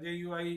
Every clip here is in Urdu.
JUI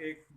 1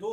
2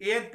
ANP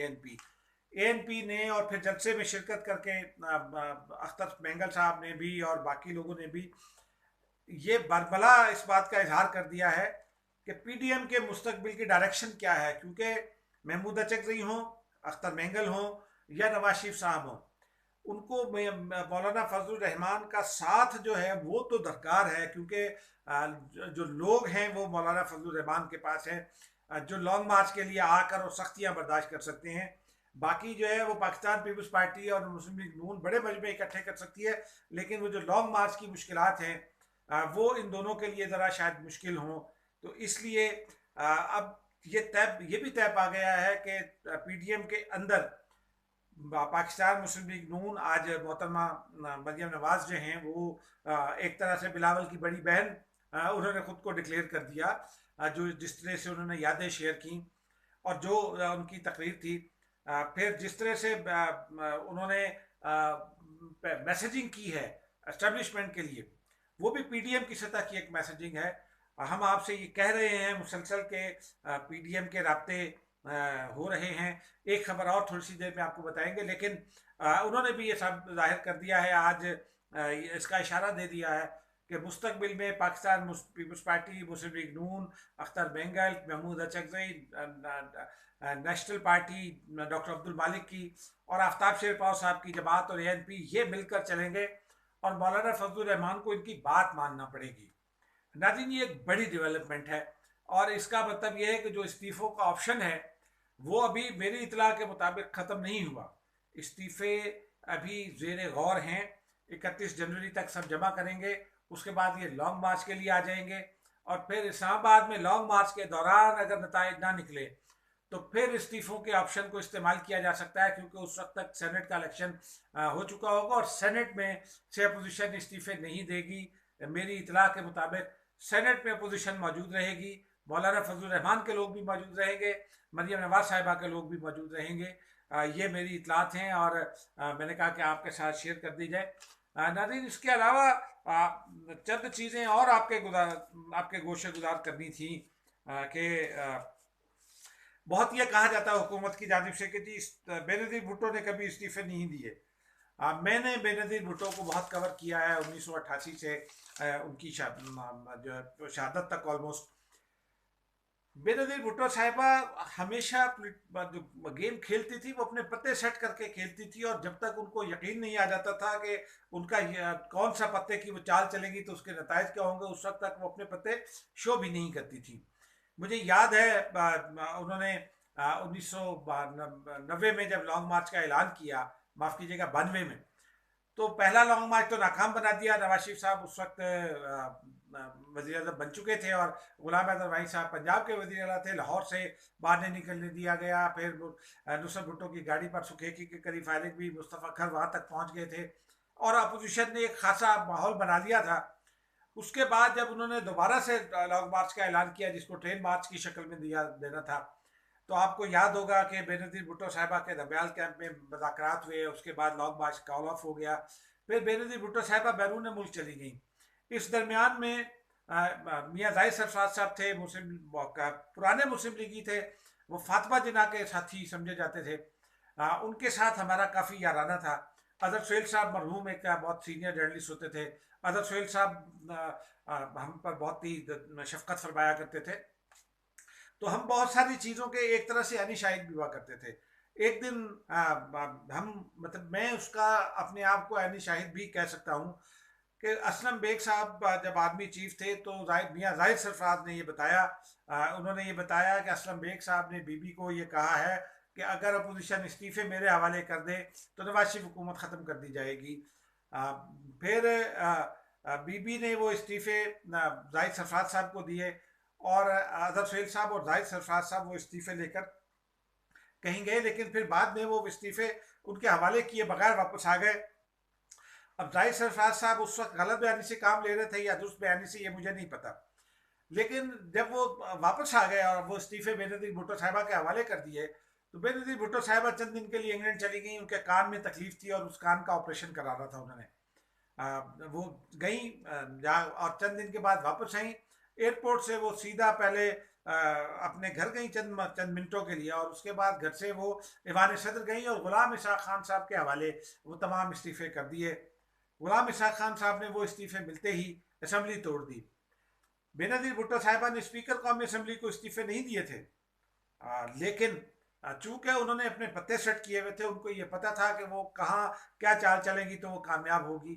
ANP। ANP نے اور پھر جلسے میں شرکت کر کے اختر مینگل صاحب نے بھی اور باقی لوگوں نے بھی یہ بربلا اس بات کا اظہار کر دیا ہے کہ PDM کے مستقبل کی ڈائریکشن کیا ہے، کیونکہ محمود اچکزئی ہوں، اختر مینگل ہوں یا نواز شریف صاحب ہوں، ان کو مولانا فضل الرحمان کا ساتھ جو ہے وہ تو درکار ہے، کیونکہ جو لوگ ہیں وہ مولانا فضل الرحمان کے پاس ہیں جو لانگ مارچ کے لیے آ کر اور سختیاں برداشت کر سکتے ہیں. باقی جو ہے وہ پاکستان پیپلز پارٹی اور مسلم لیگ نون بڑے مجمع اکٹھے کر سکتی ہے، لیکن وہ جو لانگ مارچ کی مشکلات ہیں وہ ان دونوں کے لیے ذرا شاید مشکل ہوں. تو اس لیے اب یہ بھی طے پا گیا ہے کہ PDM کے اندر پاکستان مسلم لیگ نون آج محترمہ مریم نواز جو ہیں وہ ایک طرح سے بلاول کی بڑی بہن انہوں نے خود کو ڈکلیئر کر دیا، جو جس طرح سے انہوں نے یادیں شیئر کی اور جو ان کی تقریر تھی، پھر جس طرح سے انہوں نے میسیجنگ کی ہے اسٹیبلشمنٹ کے لیے، وہ بھی PDM کی سطح کی ایک میسیجنگ ہے. ہم آپ سے یہ کہہ رہے ہیں مسلسل کے PDM کے رابطے ہو رہے ہیں. ایک خبر اور تھوڑی سی دیر میں آپ کو بتائیں گے، لیکن انہوں نے بھی یہ سب ظاہر کر دیا ہے، آج اس کا اشارہ دے دیا ہے کہ مستقبل میں Pakistan Peoples Party, Muslim League نون، Akhtar Mengal, Mahmood Achakzai, National Party doctor Abdul Malik کی اور آفتاب شیرپاؤ صاحب کی جماعت اور ANP یہ مل کر چلیں گے اور مولانا فضل الرحمان کو ان کی بات ماننا پڑے گی. ناظرین یہ ایک بڑی ڈیولپمنٹ ہے اور اس کا مطلب یہ ہے کہ جو استعفوں کا آپشن ہے وہ ابھی میری اطلاع کے مطابق ختم نہیں ہوا. استعفے ابھی زیر غور ہیں، 31 جنوری تک سب جمع کریں گے، اس کے بعد یہ لانگ مارچ کے لیے آ جائیں گے اور پھر اسلام آباد میں لانگ مارچ کے دوران اگر نتائج نہ نکلے تو پھر استعفوں کے آپشن کو استعمال کیا جا سکتا ہے، کیونکہ اس وقت تک سینٹ کا الیکشن ہو چکا ہوگا اور سینٹ میں سے اپوزیشن استعفے نہیں دے گی. میری اطلاع کے مطابق سینٹ میں اپوزیشن موجود رہے گی، مولانا فضل الرحمان کے لوگ بھی موجود رہیں گے، مریم نواز صاحبہ کے لوگ بھی موجود رہیں گے. یہ میری اطلاعات ہیں اور میں نے کہا کہ آپ کے ساتھ شیئر کر دی جائے. ناظرین اس کے علاوہ چند چیزیں اور آپ کے گوشے گزار کرنی تھیں کہ بہت یہ کہا جاتا ہے حکومت کی جانب سے کہ جی بینظیر بھٹو نے کبھی استعفے نہیں دیے. میں نے بینظیر بھٹو کو بہت کور کیا ہے 1988 سے ان کی شہادت تک آلموسٹ. بینظیر بھٹو صاحبہ ہمیشہ جو گیم کھیلتی تھی وہ اپنے پتے سیٹ کر کے کھیلتی تھی، اور جب تک ان کو یقین نہیں آ جاتا تھا کہ ان کا کون سا پتے کی وہ چال چلے گی تو اس کے نتائج کیا ہوں گے، اس وقت تک وہ اپنے پتے شو بھی نہیں کرتی تھی. مجھے یاد ہے انہوں نے 1990 میں جب لانگ مارچ کا اعلان کیا، معاف کیجیے گا 92 میں، تو پہلا لانگ مارچ تو ناکام بنا دیا. نواز شریف صاحب اس وقت وزیر اعظم بن چکے تھے اور غلام حیدر وانی صاحب پنجاب کے وزیر اعلیٰ تھے. لاہور سے باہر نہیں نکلنے دیا گیا. پھر نصرت بھٹو کی گاڑی پر سکھیکی کے قریب فائرنگ بھی، مصطفیٰ کھر وہاں تک پہنچ گئے تھے اور اپوزیشن نے ایک خاصا ماحول بنا لیا تھا. اس کے بعد جب انہوں نے دوبارہ سے لانگ مارچ کا اعلان کیا جس کو ٹرین مارچ کی شکل میں دینا تھا، تو آپ کو یاد ہوگا کہ بینظیر بھٹو صاحبہ کے دبیال کیمپ میں مذاکرات ہوئے، اس کے بعد لانگ مارچ کال آف ہو گیا، پھر بینظیر بھٹو صاحبہ بیرون ملک چلی گئیں. اس درمیان میں میاں زاہد سرفراز صاحب تھے، پرانے مسلم لیگی تھے، وہ فاطمہ جناح کے ساتھی سمجھے جاتے تھے. ان کے ساتھ ہمارا کافی یارانہ تھا. اظہر سہیل صاحب مرحوم ایک بہت سینئر جرنلسٹ ہوتے تھے. اظہر سہیل صاحب ہم پر بہت ہی شفقت فرمایا کرتے تھے، تو ہم بہت ساری چیزوں کے ایک طرح سے عینی شاہد بھی ہوا کرتے تھے. ایک دن ہم مطلب میں اس کا اپنے آپ کو عینی شاہد بھی کہہ سکتا ہوں کہ اسلم بیگ صاحب جب آرمی چیف تھے تو میاں زاہد سرفراز نے یہ بتایا، انہوں نے یہ بتایا کہ اسلم بیگ صاحب نے بی بی کو یہ کہا ہے کہ اگر اپوزیشن استعفے میرے حوالے کر دے تو نواز شریف حکومت ختم کر دی جائے گی. پھر بی بی نے وہ استعفے زاہد سرفراز صاحب کو دیے اور اظہر سہیل صاحب اور زاہد سرفراز صاحب وہ استعفے لے کر کہیں گئے، لیکن پھر بعد میں وہ استعفے ان کے حوالے کیے بغیر واپس آ گئے. اب زاہد سرفراز صاحب اس وقت غلط بیانی سے کام لے رہے تھے یا درست بیانی سے، یہ مجھے نہیں پتا، لیکن جب وہ واپس آ گئے اور وہ استعفے بینظیر بھٹو صاحبہ کے حوالے کر دیے تو بینظیر بھٹو صاحبہ چند دن کے لیے انگلینڈ چلی گئیں. ان کے کان میں تکلیف تھی اور اس کان کا آپریشن کرانا تھا انہوں نے. وہ گئیں اور چند دن کے بعد واپس آئیں. ایئرپورٹ سے وہ سیدھا پہلے اپنے گھر گئیں چند منٹوں کے لیے، اور اس کے بعد گھر سے وہ ایوان صدر گئیں اور غلام اسحاق خان صاحب کے حوالے وہ تمام استعفے کر دیے۔ غلام اسحاق خان صاحب نے وہ استعفے ملتے ہی اسمبلی توڑ دی۔ بے نظیر بھٹو صاحبہ نے اسپیکر قومی اسمبلی کو استعفے نہیں دیے تھے، لیکن چونکہ انہوں نے اپنے پتے سیٹ کیے ہوئے تھے، ان کو یہ پتا تھا کہ وہ کہاں کیا چال چلے گی تو وہ کامیاب ہوگی۔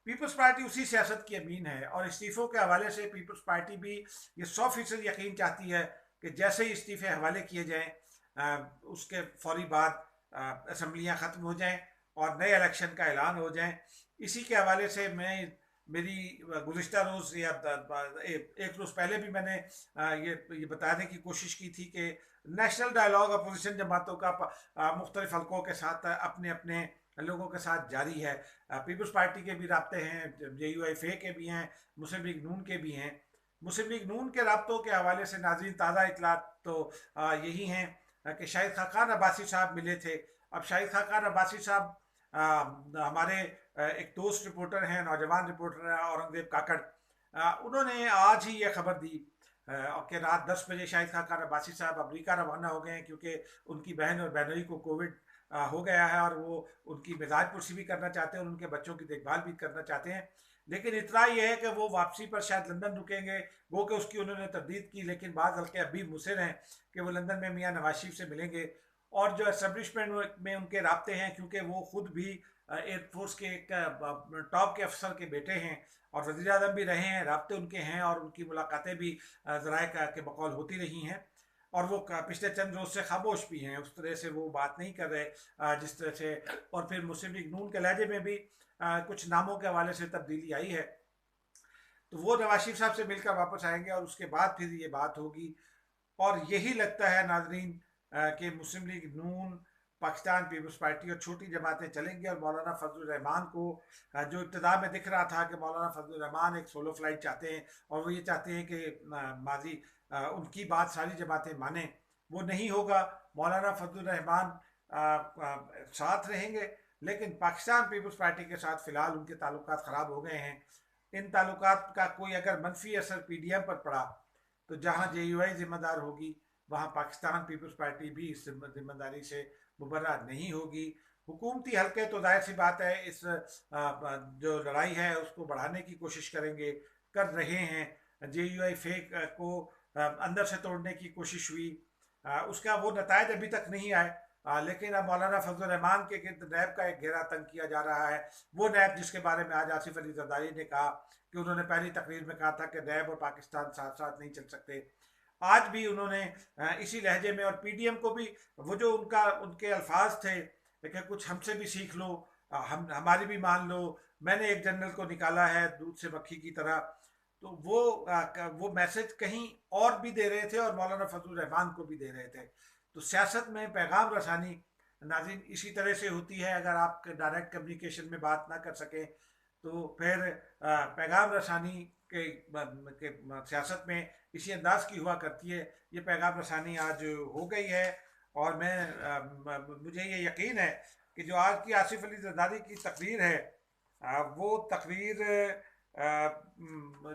پیپلز پارٹی اسی سیاست کی امین ہے، اور استعفوں کے حوالے سے پیپلز پارٹی بھی یہ 100% یقین چاہتی ہے کہ جیسے ہی استعفے حوالے کیے جائیں اس کے فوری بعد اسمبلیاں ختم ہو جائیں اور نئے الیکشن کا اعلان ہو جائیں۔ اسی کے حوالے سے میری گزشتہ روز یا ایک روز پہلے بھی میں نے یہ بتانے کی کوشش کی تھی کہ نیشنل ڈائلاگ اپوزیشن جماعتوں کا مختلف حلقوں کے ساتھ اپنے اپنے لوگوں کے ساتھ جاری ہے۔ پیپلز پارٹی کے بھی رابطے ہیں، جے یو ایف اے کے بھی ہیں، مسلم لیگ نون کے بھی ہیں۔ مسلم لیگ نون کے رابطوں کے حوالے سے ناظرین تازہ اطلاعات تو یہی ہیں کہ شاہد خاقان عباسی صاحب ملے تھے۔ اب شاہد خاقان عباسی صاحب ہمارے ایک دوست رپورٹر ہیں، نوجوان رپورٹر ہیں اورنگزیب کاکڑ، انہوں نے آج ہی یہ خبر دی کہ رات 10 بجے شاہد خاقان عباسی صاحب امریکہ روانہ ہو گئے ہیں، کیونکہ ان کی بہن اور بہنوئی کو کووڈ ہو گیا ہے اور وہ ان کی مزاج پرسی بھی کرنا چاہتے ہیں اور ان کے بچوں کی دیکھ بھال بھی کرنا چاہتے ہیں۔ لیکن اطلاع یہ ہے کہ وہ واپسی پر شاید لندن رکیں گے، وہ کہ اس کی انہوں نے تردید کی، لیکن بعض حلقے اب بھی مصر ہیں کہ وہ لندن میں میاں نواز شریف سے ملیں گے۔ اور جو اسٹیبلشمنٹ میں ان کے رابطے ہیں، کیونکہ وہ خود بھی ایئر فورس کے ایک ٹاپ کے افسر کے بیٹے ہیں اور وزیر اعظم بھی رہے ہیں، رابطے ان کے ہیں اور ان کی ملاقاتیں بھی ذرائع کے بقول ہوتی رہی ہیں، اور وہ پچھلے چند روز سے خاموش بھی ہیں، اس طرح سے وہ بات نہیں کر رہے جس طرح سے۔ اور پھر مسلم لیگ نون کے لہجے میں بھی کچھ ناموں کے حوالے سے تبدیلی آئی ہے، تو وہ نواز شریف صاحب سے مل کر واپس آئیں گے اور اس کے بعد پھر یہ بات ہوگی۔ اور یہی لگتا ہے ناظرین کہ مسلم لیگ نون، پاکستان پیپلز پارٹی اور چھوٹی جماعتیں چلیں گی، اور مولانا فضل الرحمان کو جو ابتدا میں دکھ رہا تھا کہ مولانا فضل الرحمان ایک سولو فلائٹ چاہتے ہیں اور وہ یہ چاہتے ہیں کہ ماضی ان کی بات ساری جماعتیں مانیں، وہ نہیں ہوگا۔ مولانا فضل الرحمان ساتھ رہیں گے، لیکن پاکستان پیپلز پارٹی کے ساتھ فی الحال ان کے تعلقات خراب ہو گئے ہیں۔ ان تعلقات کا کوئی اگر منفی اثر پی ڈی ایم پر پڑا تو جہاں جے یو آئی ذمہ دار ہوگی، وہاں پاکستان پیپلز پارٹی بھی اس ذمہ داری سے مبرہ نہیں ہوگی۔ حکومتی حلقے تو ظاہر سی بات ہے اس جو لڑائی ہے اس کو بڑھانے کی کوشش کریں گے، کر رہے ہیں۔ جے یو آئی فیک کو اندر سے توڑنے کی کوشش ہوئی، اس کا وہ نتائج ابھی تک نہیں آئے، لیکن اب مولانا فضل الرحمان کے گرد نیب کا ایک گھیرا تنگ کیا جا رہا ہے۔ وہ نیب جس کے بارے میں آج آصف علی زرداری نے کہا کہ انہوں نے پہلی تقریر میں کہا تھا کہ نیب اور پاکستان ساتھ ساتھ نہیں چل سکتے، آج بھی انہوں نے اسی لہجے میں، اور پی ڈی ایم کو بھی وہ جو ان کے الفاظ تھے کہ کچھ ہم سے بھی سیکھ لو، ہماری بھی مان لو، میں نے ایک جنرل کو نکالا ہے دودھ سے مکھی کی طرح، تو وہ میسج کہیں اور بھی دے رہے تھے اور مولانا فضل الرحمان کو بھی دے رہے تھے۔ تو سیاست میں پیغام رسانی ناظرین اسی طرح سے ہوتی ہے، اگر آپ ڈائریکٹ کمیونیکیشن میں بات نہ کر سکیں تو پھر پیغام رسانی کے سیاست میں اسی انداز کی ہوا کرتی ہے۔ یہ پیغام رسانی آج ہو گئی ہے، اور مجھے یہ یقین ہے کہ جو آج کی آصف علی زرداری کی تقریر ہے وہ تقریر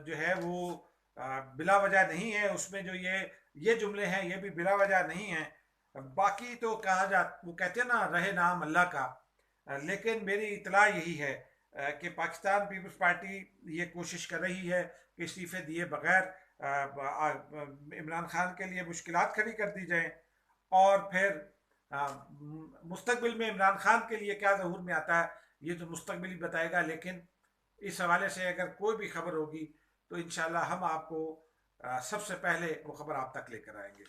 جو ہے وہ بلا وجہ نہیں ہے، اس میں جو یہ جملے ہیں یہ بھی بلا وجہ نہیں ہیں۔ باقی تو وہ کہتے ہیں نا رہے نام اللہ کا، لیکن میری اطلاع یہی ہے کہ پاکستان پیپلز پارٹی یہ کوشش کر رہی ہے کہ استعفے دیے بغیر عمران خان کے لیے مشکلات کھڑی کر دی جائیں، اور پھر مستقبل میں عمران خان کے لیے کیا ظہور میں آتا ہے یہ تو مستقبل ہی بتائے گا، لیکن اس حوالے سے اگر کوئی بھی خبر ہوگی تو انشاءاللہ ہم آپ کو سب سے پہلے وہ خبر آپ تک لے کر آئیں گے۔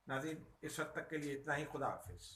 ناظرین اس وقت تک کے لیے اتنا ہی، خدا حافظ۔